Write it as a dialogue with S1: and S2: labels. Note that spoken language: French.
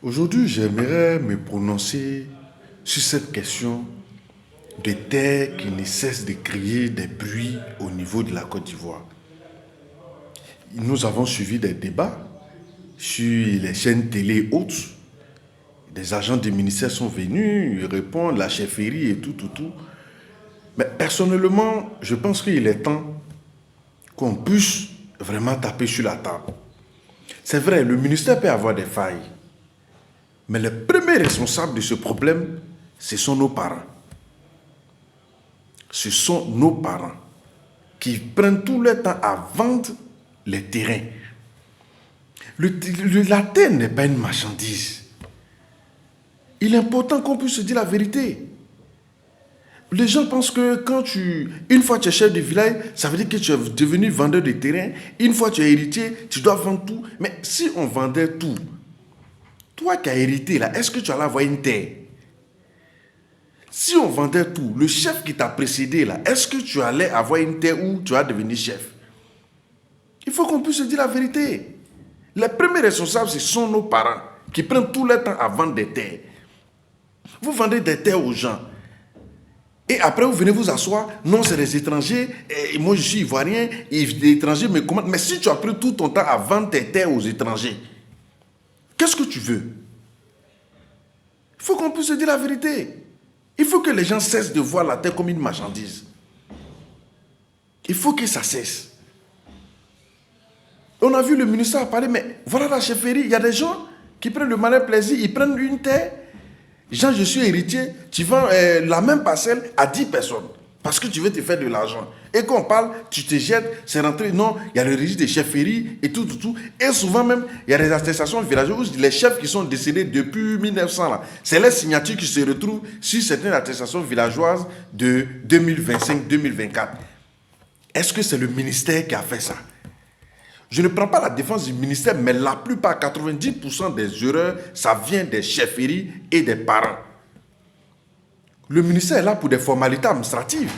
S1: Aujourd'hui, j'aimerais me prononcer sur cette question des terres qui ne cessent de créer des bruits au niveau de la Côte d'Ivoire. Nous avons suivi des débats sur les chaînes télé hautes. Des agents du ministère sont venus, ils répondent, la chefferie et tout. Mais personnellement, je pense qu'il est temps qu'on puisse vraiment taper sur la table. C'est vrai, le ministère peut avoir des failles. Mais le premier responsable de ce problème, ce sont nos parents. Ce sont nos parents qui prennent tout le temps à vendre les terrains. La terre n'est pas une marchandise. Il est important qu'on puisse se dire la vérité. Les gens pensent que une fois tu es chef de village, ça veut dire que tu es devenu vendeur de terrain. Une fois tu es héritier, tu dois vendre tout. Mais si on vendait tout, toi qui as hérité là, est-ce que tu allais avoir une terre? Si on vendait tout, le chef qui t'a précédé là, est-ce que tu allais avoir une terre où tu vas devenir chef? Il faut qu'on puisse se dire la vérité. Les premiers responsables, ce sont nos parents qui prennent tout le temps à vendre des terres. Vous vendez des terres aux gens. Et après, vous venez vous asseoir. Non, c'est des étrangers. Et moi, je suis ivoirien. Et les étrangers me commandent. Mais si tu as pris tout ton temps à vendre tes terres aux étrangers, qu'est-ce que tu veux? Il faut qu'on puisse se dire la vérité. Il faut que les gens cessent de voir la terre comme une marchandise. Il faut que ça cesse. On a vu le ministère parler, mais voilà la chefferie. Il y a des gens qui prennent le malin plaisir. Ils prennent une terre. Jean, je suis héritier, tu vends la même parcelle à 10 personnes parce que tu veux te faire de l'argent. Et quand on parle, tu te jettes, c'est rentré. Non, il y a le registre des chefferies et tout. Et souvent même, il y a des attestations villageoises où les chefs qui sont décédés depuis 1900, là, c'est les signatures qui se retrouvent sur certaines attestations villageoises de 2025-2024. Est-ce que c'est le ministère qui a fait ça? Je ne prends pas la défense du ministère, mais la plupart, 90% des erreurs, ça vient des chefferies et des parents. Le ministère est là pour des formalités administratives.